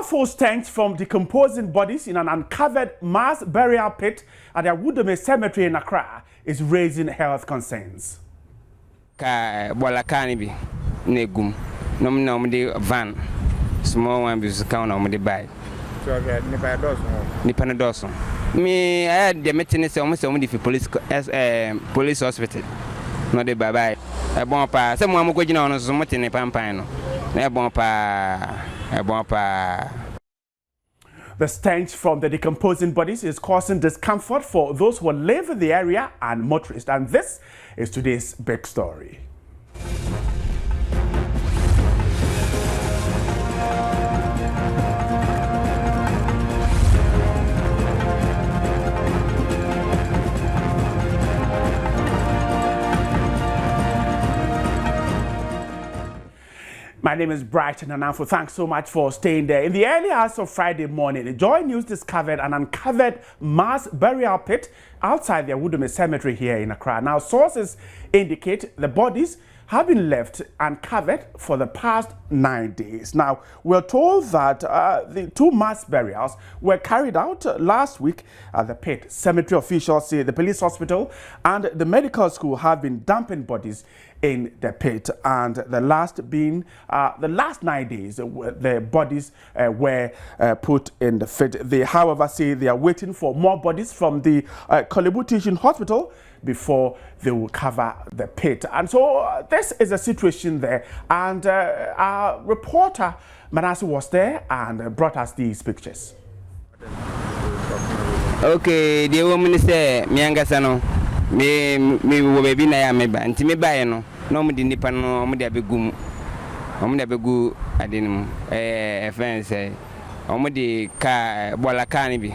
Powerful stench from decomposing bodies in an uncovered mass burial pit at the Awudome Cemetery in Accra is raising health concerns. Bolakani negum nom van small one be count on the buy. So Nipa dozen. Me I had the meeting is almost only for police hospital. No de bye bye. A bon pa someone go on so much in a pampino. A bon pa. The stench from the decomposing bodies is causing discomfort for those who live in the area and motorists. And this is today's big story. My name is Brighton Ananfo. Thanks so much for staying there. In the early hours of Friday morning, the Joy News discovered an uncovered mass burial pit outside the Awudome Cemetery here in Accra. Now, sources indicate the bodies have been left uncovered for the past 9 days. Now, we're told that the two mass burials were carried out last week at the pit. Cemetery officials say the police hospital and the medical school have been dumping bodies in the pit, and the last 9 days the bodies were put in the pit. They, however, say they are waiting for more bodies from the Korle Bu Teaching Hospital before they will cover the pit. And so this is a situation there, and our reporter Manasseh was there and brought us these pictures. Okay, the woman say Miangasano me will be na ya meba nti me bae no no mo di nipa no mo de abegum mo de abegu adenim fence mo de ka bola ka ni bi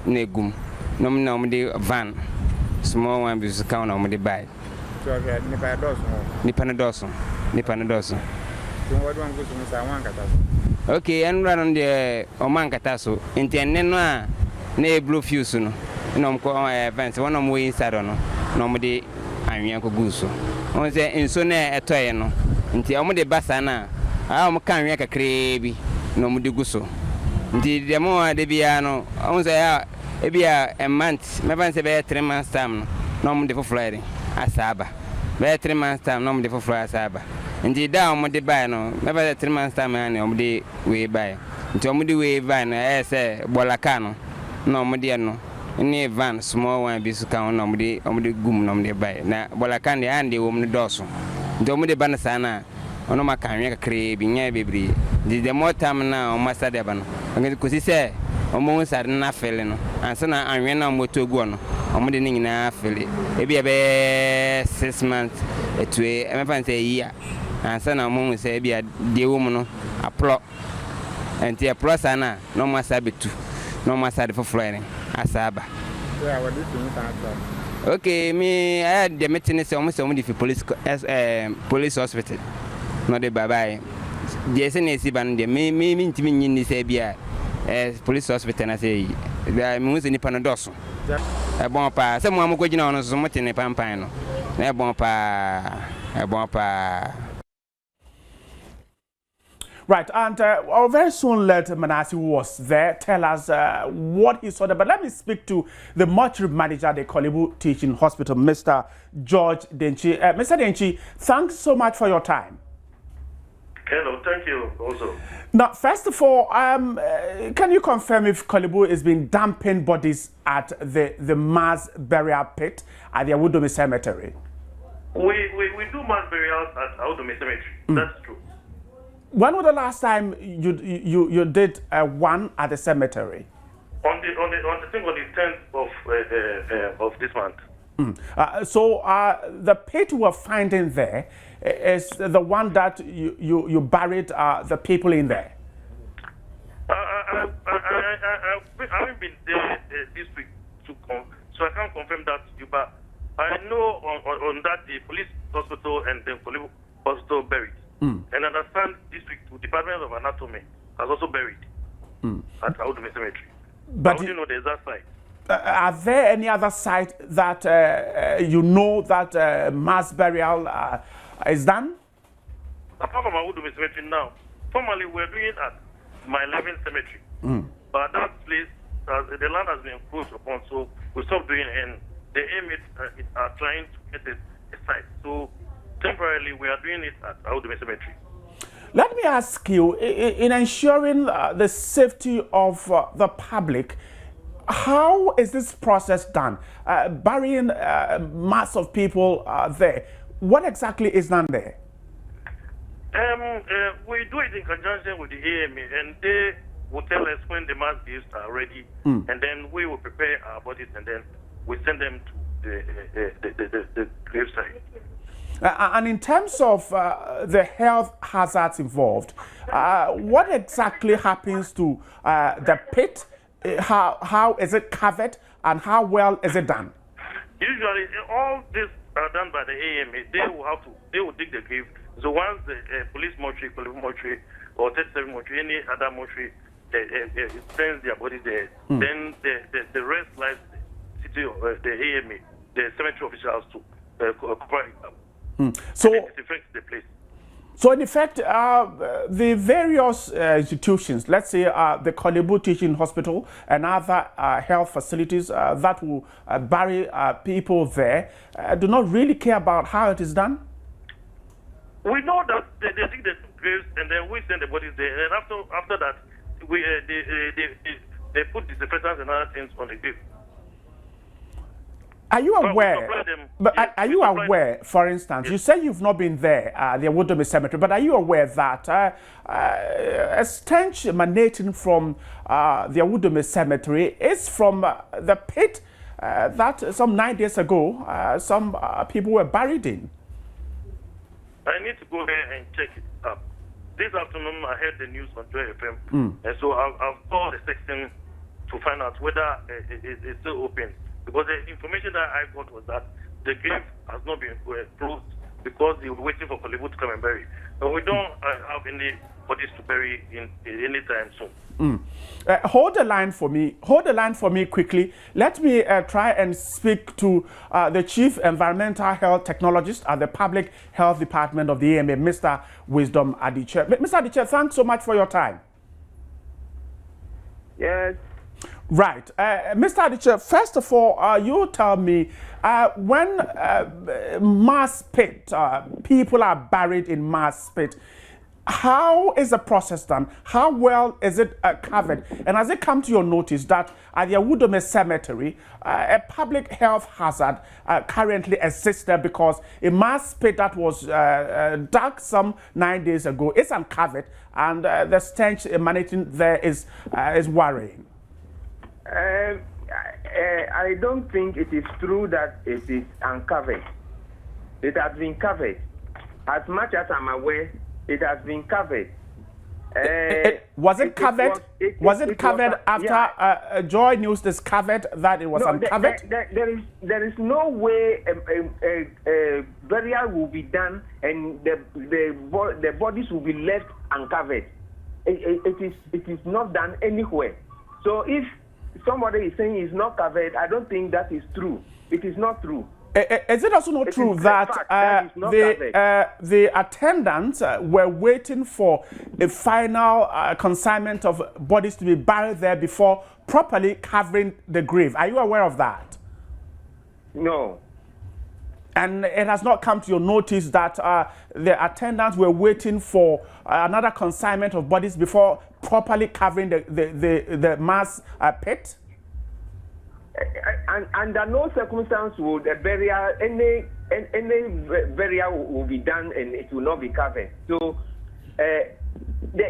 na egum no mo de van small one be count no mo de bae so okay nipa na doso so what one go to say one kata okay and run de o man kata so nti enne no a na blue fuse no no mo fence one mo inside no no mo de anwea ko guso on say enso na etoye no nti o mo de basa na a mo kan anwea kakra bi no mo de guso nti de mo de bia no on say e bia a month me ban say be 3 months time no mo de for Friday asaba be 3 months time no mo de for Friday asaba nti da mo de buy no me ban 3 months time na o mo de we buy nti o mo de we buy na say bolaka no mo de no ni van small one be count no mo de gum no mo de buy na bolaka de ande wo mo doso nti o mo de ban sana ono maka anwea kakra bi nya bebri the more time na o masa de ba no ngi ko si se o mo sare na fele no ansa na anwea na moto gu no o mo de ni nyina fele e bi be 6 months etue e me fan say year ansa na mo se e bi de wo mo no apro enti apro sana no masa betu no masa de for flooring asaba yeah what do you think? Okay, me I had the meeting is almost only for police hospital. No de bye bye. The SNC ban de me ntimi nyini se bia police hospital na say da me use ni panadoso. E bon pa se mo am ko gina ono so mo tene pampan no. Na e bon pa. Right, and I'll very soon let Manasseh, who was there, tell us what he saw there. But let me speak to the mortuary manager at the Korle Bu Teaching Hospital, Mr. George Denchi. Mr. Denchi, thanks so much for your time. Hello, thank you also. Now, first of all, can you confirm if Korle Bu has been dumping bodies at the mass burial pit at the Awudome Cemetery? We do mass burials at Awudome Cemetery. That's true. When was the last time you did one at the cemetery? On the 10th of this month. So the pit we're finding there is the one that you buried the people in there. I haven't been there this week so I can't confirm that to you, but I know on that the police hospital and the Korle Bu hospital buried. And understand this week the Department of Anatomy has also buried at Awudome Cemetery. But you know the exact site. Are there any other site that you know that mass burial is done? Apart from Awudome Cemetery now, formerly we're doing it at my 11th cemetery. But that place, the land has been encroached upon, so we stopped doing it, and the AMA are trying to get it aside. So temporarily, we are doing it at Awudome Cemetery. Let me ask you, in ensuring the safety of the public, how is this process done? Burying mass of people there, what exactly is done there? We do it in conjunction with the AMA, and they will tell us when the mass graves are ready, and then we will prepare our bodies, and then we send them to the gravesite. And in terms of the health hazards involved, what exactly happens to the pit? How is it covered, and how well is it done? Usually, all this are done by the AMA. They will dig the grave. So once the police mortuary, or 37 mortuary, any other mortuary, sends their body there, then the rest lies the city of the AMA, the cemetery officials to cover it up. So disinfect the place. So in effect, the various institutions, let's say the Korle Bu Teaching Hospital and other health facilities that will bury people there, do not really care about how it is done? We know that they dig the graves, and then we send the bodies there, and after that, they put disinfectants and other things on the grave. Are you aware? Are you aware, for instance, you say you've not been there, the Awudome Cemetery, but are you aware that a stench emanating from the Awudome Cemetery is from the pit that some 9 days ago some people were buried in? I need to go there and check it up. This afternoon, I heard the news on Joy FM, and so I've called the section to find out whether it's still open. Because the information that I got was that the grave has not been closed because they were waiting for Korle Bu to come and bury. But we don't have any bodies to bury in anytime soon. Hold the line for me. Hold the line for me quickly. Let me try and speak to the Chief Environmental Health Technologist at the Public Health Department of the AMA, Mr. Wisdom Adichie. Mr. Adichie, thanks so much for your time. Yes. Right. Mr. Adichie, first of all, you tell me, when mass pit, people are buried in mass pit, how is the process done? How well is it covered? And has it come to your notice that at the Awudome Cemetery, a public health hazard currently exists there because a mass pit that was dug some 9 days ago is uncovered, and the stench emanating there is worrying? I don't think it is true that it is uncovered. It has been covered. As much as I'm aware, it has been covered. Was it covered? Was it covered after Joy News discovered that it was uncovered? There is no way a burial will be done and the bodies will be left uncovered. It is not done anywhere. So if somebody is saying it's not covered, I don't think that is true. It is not true. Is it also not true that the attendants were waiting for a final consignment of bodies to be buried there before properly covering the grave? Are you aware of that? No. And it has not come to your notice that the attendants were waiting for another consignment of bodies before properly covering the mass pit? Under no circumstance would a burial, any burial will be done and it will not be covered. So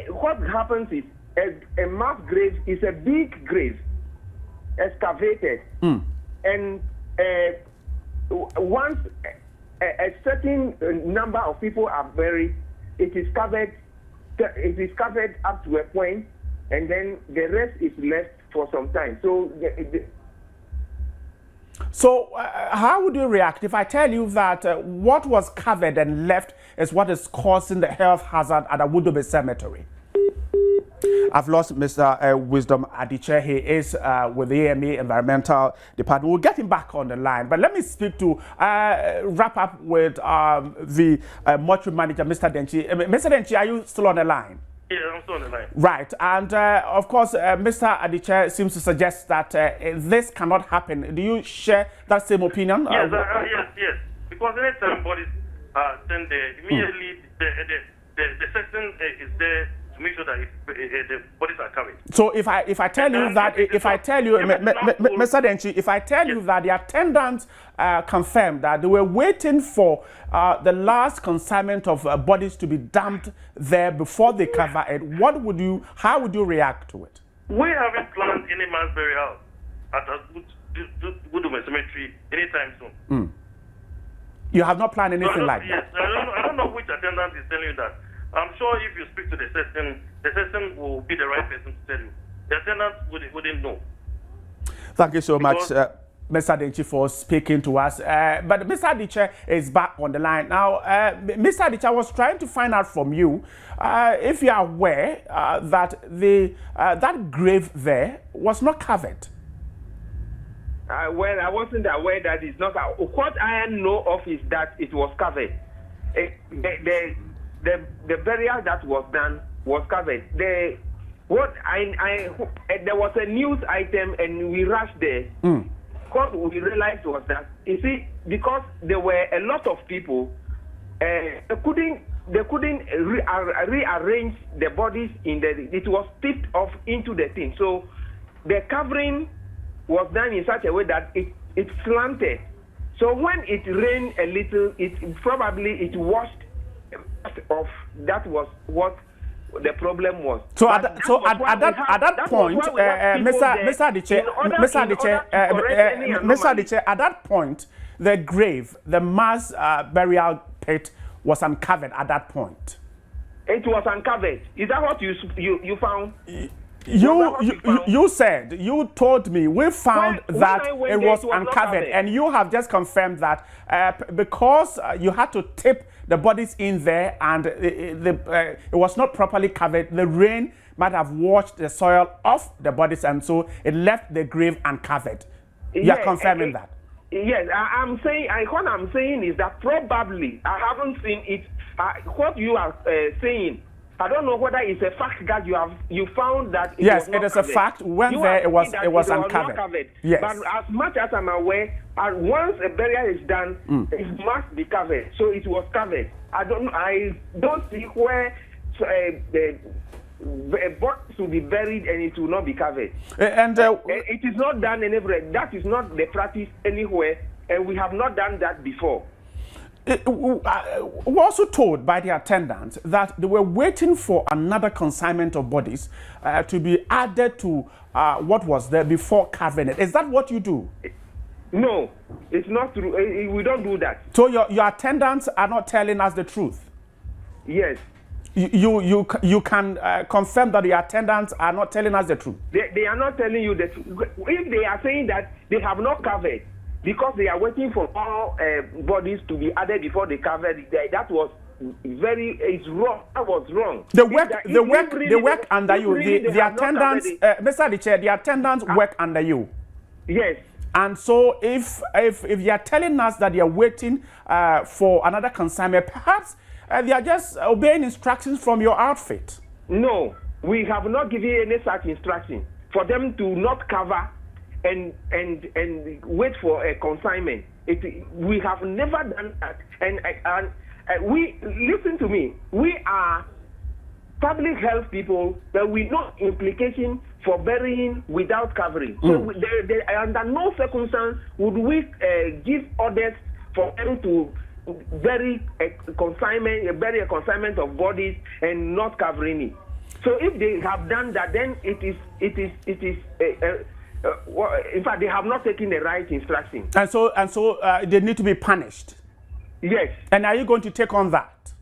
what happens is a mass grave is a big grave, excavated, and once a certain number of people are buried, it is covered. It is covered up to a point, and then the rest is left for some time. So how would you react if I tell you that what was covered and left is what is causing the health hazard at Awudome Cemetery? I've lost Mr. Wisdom Adichie. He is with the AMA Environmental Department. We'll get him back on the line. But let me speak to, wrap up with the mortuary manager, Mr. Denchi. Mr. Denchi, are you still on the line? Yeah, I'm still on the line. Right, and of course, Mr. Adichie seems to suggest that this cannot happen. Do you share that same opinion? Yes, yes. Because anytime bodies are sent there, immediately the section is there to make sure that the bodies are covered. So if I tell you that, Mr. Denchi, if I tell you that the attendants confirmed that they were waiting for the last consignment of bodies to be dumped there before they cover it, how would you react to it? We haven't planned any mass burial at Woodham Cemetery anytime soon. You have not planned anything like yes, that? I don't know which attendant is telling you that. I'm sure if you speak to the section will be the right person to tell you. The attendant wouldn't know. Thank you so much, Mr. Denchi, for speaking to us. But Mr. Adichie is back on the line. Now, Mr. Adichie, I was trying to find out from you if you are aware that that grave there was not covered. Well, I wasn't aware that it's not. What I know of is that it was covered. The burial that was done was covered. There was a news item and we rushed there. What we realized was that, you see, because there were a lot of people, they couldn't rearrange the bodies it was tipped off into the thing. So the covering was done in such a way that it slanted. So when it rained a little, it washed off. That was what the problem was. So at that point, Mr. Adichie, at that point, the grave, the mass burial pit was uncovered at that point. It was uncovered. Is that what you found? You told me we found that it was uncovered, and you have just confirmed that because you had to tip the bodies in there and it was not properly covered, the rain might have washed the soil off the bodies, and so it left the grave uncovered. You are confirming that? Yes, I'm saying. What I'm saying is that probably I haven't seen it. What you are saying, I don't know whether it's a fact that you found that it was not it is covered. A fact. When it was uncovered. Yes. But as much as I'm aware, once a burial is done, it must be covered. So it was covered. I don't see where the bodies will be buried and it will not be covered. It is not done anywhere. That is not the practice anywhere, and we have not done that before. We're also told by the attendants that they were waiting for another consignment of bodies to be added to what was there before covering it. Is that what you do? No, it's not true. We don't do that. So your attendants are not telling us the truth? Yes. You can confirm that your attendants are not telling us the truth? They are not telling you the truth. If they are saying that they have not covered, because they are waiting for all bodies to be added before they cover it, that was it's wrong. That was wrong. They work under you. The attendants, Mr. Adichie, the attendants work under you. Yes. And so if you are telling us that you are waiting for another consignment, perhaps they are just obeying instructions from your outfit. No, we have not given any such instruction for them to not cover and wait for a consignment. We have never done that. And we listen to me. We are public health people, but we know implication for burying without covering. So under no circumstance would we give orders for them to bury a consignment of bodies and not covering it. So if they have done that, then it is. In fact, they have not taken the right instruction. And so they need to be punished. Yes. And are you going to take on that?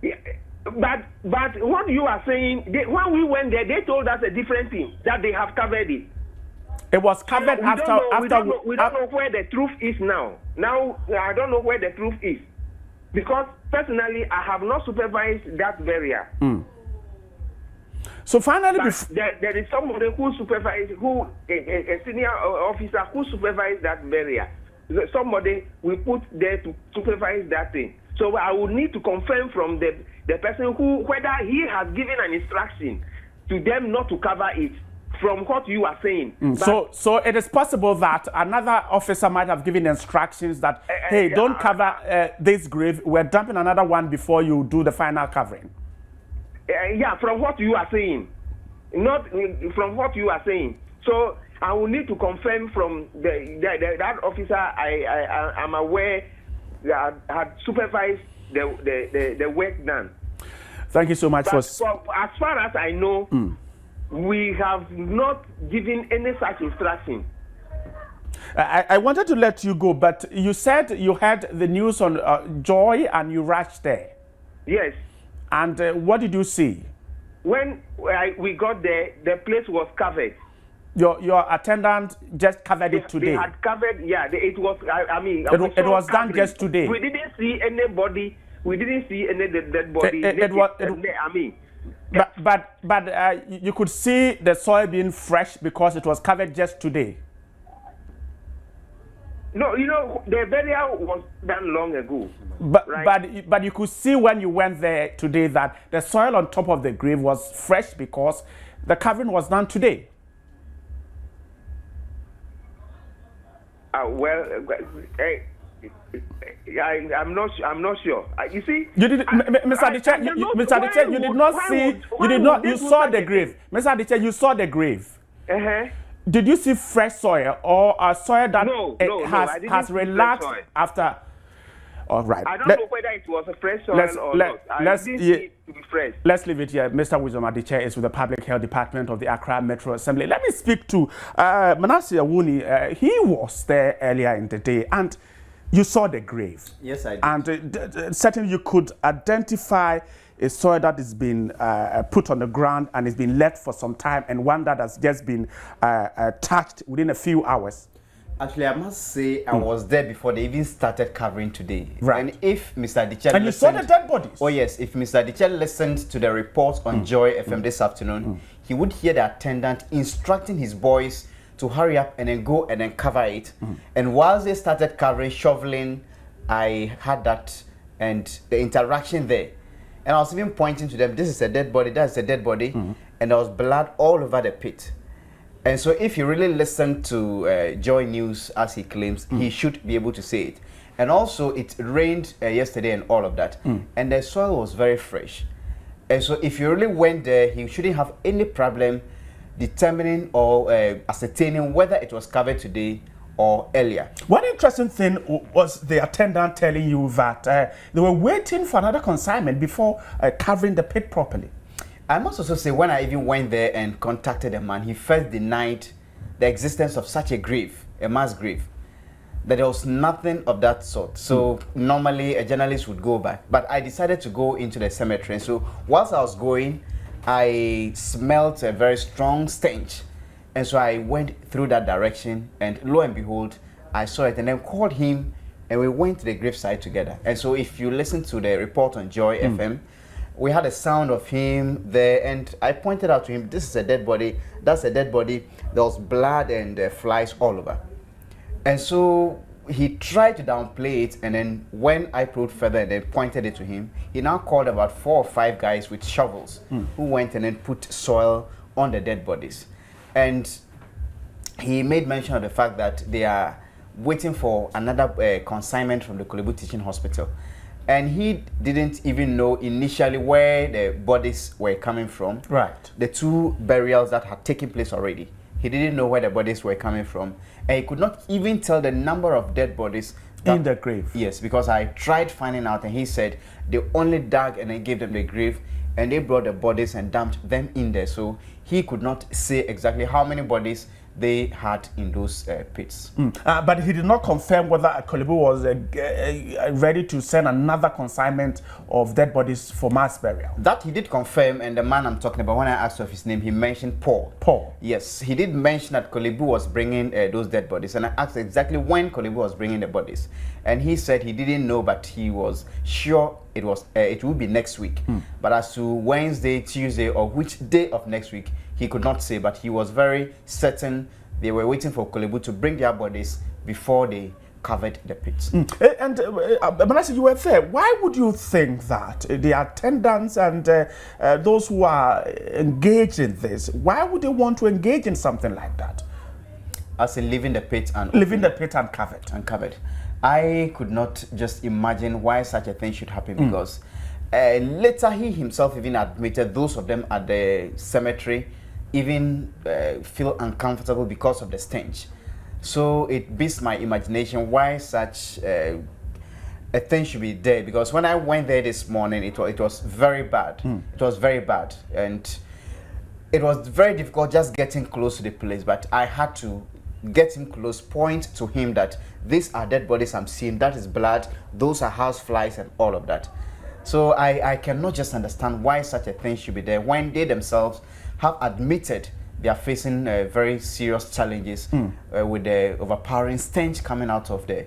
Yeah. But what you are saying, when we went there, they told us a different thing, that they have covered it. It was covered after. We don't know where the truth is now. Now I don't know where the truth is, because personally I have not supervised that burial. So finally, there is somebody who supervised, a senior officer who supervised that burial. Somebody we put there to supervise that thing. So I will need to confirm from the person who whether he has given an instruction to them not to cover it. From what you are saying. So it is possible that another officer might have given instructions that, hey, don't cover this grave. We're dumping another one before you do the final covering. Yeah, from what you are saying. Not from what you are saying. So I will need to confirm from that officer I am aware that had supervised the work done. Thank you so much as far as I know, we have not given any such instruction. I wanted to let you go, but you said you had the news on Joy and you rushed there. Yes. And what did you see? When we got there, the place was covered. Your attendant just covered it today. They had covered, yeah. It was. It was done just today. We didn't see anybody. We didn't see any dead body. But you could see the soil being fresh because it was covered just today. No, the burial was done long ago. But you could see when you went there today that the soil on top of the grave was fresh because the covering was done today. I'm not sure. You see, you did, Mr. Adichie, you did not see. You saw the grave, Mr. Adichie. You saw the grave. Did you see fresh soil or a soil that has relaxed after? All right. I don't know whether it was a fresh soil or not. I didn't see it to be fresh. Let's leave it here. Mr. Wisdom Adichie is with the Public Health Department of the Accra Metro Assembly. Let me speak to Manasseh Awuni. He was there earlier in the day, and you saw the grave. Yes, I did. And certainly you could identify a soil that has been put on the ground and has been left for some time, and one that has just been touched within a few hours. Actually, I must say I was there before they even started covering today. Right. And if Mr. Adichie and you saw the dead bodies. Oh yes, if Mr. Adichie listened to the report on Joy FM this afternoon, he would hear the attendant instructing his boys to hurry up and then go and then cover it. And whilst they started covering, shoveling, I had that and the interaction there. And I was even pointing to them, this is a dead body, that's a dead body. And there was blood all over the pit. And so if you really listen to Joy News, as he claims, he should be able to say it. And also, it rained yesterday and all of that. And the soil was very fresh. And so if you really went there, he shouldn't have any problem determining or ascertaining whether it was covered today or earlier. One interesting thing was the attendant telling you that they were waiting for another consignment before covering the pit properly. I must also say, when I even went there and contacted the man, he first denied the existence of such a grave, a mass grave, that there was nothing of that sort. So normally a journalist would go back, but I decided to go into the cemetery. And so whilst I was going, I smelled a very strong stench. And so I went through that direction, and lo and behold, I saw it and then called him, and we went to the gravesite together. And so if you listen to the report on Joy FM, we had a sound of him there, and I pointed out to him, this is a dead body, that's a dead body. There was blood and flies all over. And so he tried to downplay it, and then when I probed further and then pointed it to him, he now called about 4 or 5 guys with shovels who went and then put soil on the dead bodies. And he made mention of the fact that they are waiting for another consignment from the Korle Bu Teaching Hospital. And he didn't even know initially where the bodies were coming from. Right. The 2 burials that had taken place already. He didn't know where the bodies were coming from. And he could not even tell the number of dead bodies in the grave. Yes, because I tried finding out, and he said they only dug and then gave them the grave, and they brought the bodies and dumped them in there. So he could not say exactly how many bodies they had in those pits. But he did not confirm whether Korle Bu was ready to send another consignment of dead bodies for mass burial. That he did confirm, and the man I'm talking about, when I asked of his name, he mentioned Paul. Paul. Yes, he did mention that Korle Bu was bringing those dead bodies, and I asked exactly when Korle Bu was bringing the bodies. And he said he didn't know, but he was sure it would be next week. But as to Wednesday, Tuesday, or which day of next week, he could not say, but he was very certain they were waiting for Korle Bu to bring their bodies before they covered the pits. And Manasseh, you were there. Why would you think that the attendants and those who are engaged in this, why would they want to engage in something like that? As in leaving the pit and Leaving the pit uncovered. Uncovered. I could not just imagine why such a thing should happen because later he himself even admitted those of them at the cemetery even feel uncomfortable because of the stench. So it beats my imagination why such a thing should be there, because when I went there this morning, it was very bad. It was very bad, and it was very difficult just getting close to the place. But I had to get him close, point to him that these are dead bodies I'm seeing. That is blood. Those are house flies and all of that. So I cannot just understand why such a thing should be there when they themselves have admitted they are facing very serious challenges with the overpowering stench coming out of the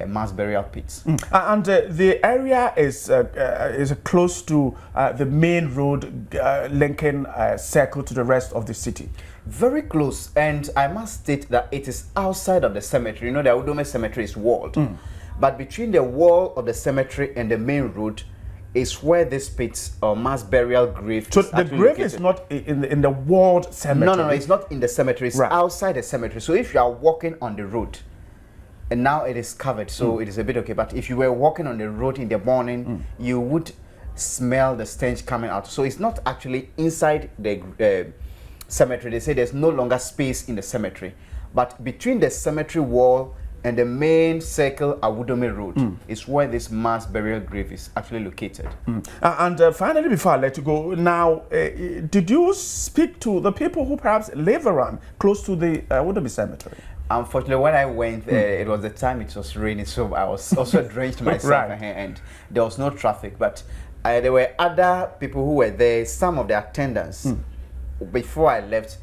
mass burial pits. And the area is close to the main road linking Circle to the rest of the city. Very close, and I must state that it is outside of the cemetery. You know, the Udome cemetery is walled, but between the wall of the cemetery and the main road is where this pit or mass burial grave so is the grave located. is not in the walled cemetery. No, it's not in the cemetery. It's outside the cemetery. So if you are walking on the road, and now it is covered, so it is a bit okay. But if you were walking on the road in the morning, you would smell the stench coming out. So it's not actually inside the cemetery. They say there's no longer space in the cemetery, but between the cemetery wall and the main Circle Awudome Road is where this mass burial grave is actually located. And finally, before I let you go, now, did you speak to the people who perhaps live around close to the Awudome cemetery? Unfortunately, when I went, it was the time it was raining, so I was also drenched myself, and there was no traffic. But there were other people who were there, some of the attendants. Before I left,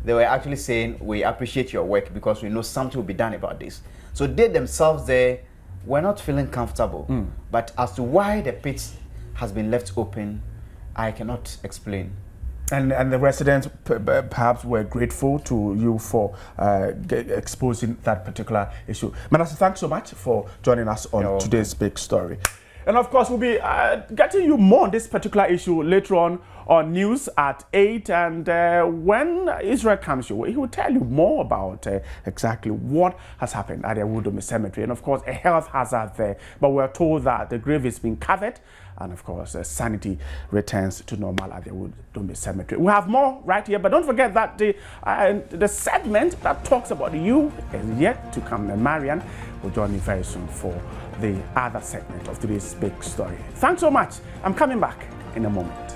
they were actually saying, we appreciate your work because we know something will be done about this. So they themselves there were not feeling comfortable. But as to why the pit has been left open, I cannot explain. And the residents perhaps were grateful to you for exposing that particular issue. Manasseh, thanks so much for joining us on today's big story. And of course, we'll be getting you more on this particular issue later on news at 8. And when Israel comes your way, he will tell you more about exactly what has happened at the Awudome Cemetery. And of course, a health hazard there. But we're told that the grave is being covered. And of course, sanity returns to normal at the Awudome Cemetery. We have more right here. But don't forget that the segment that talks about you is yet to come. And Marian will join me very soon for the other segment of today's big story. Thanks so much. I'm coming back in a moment.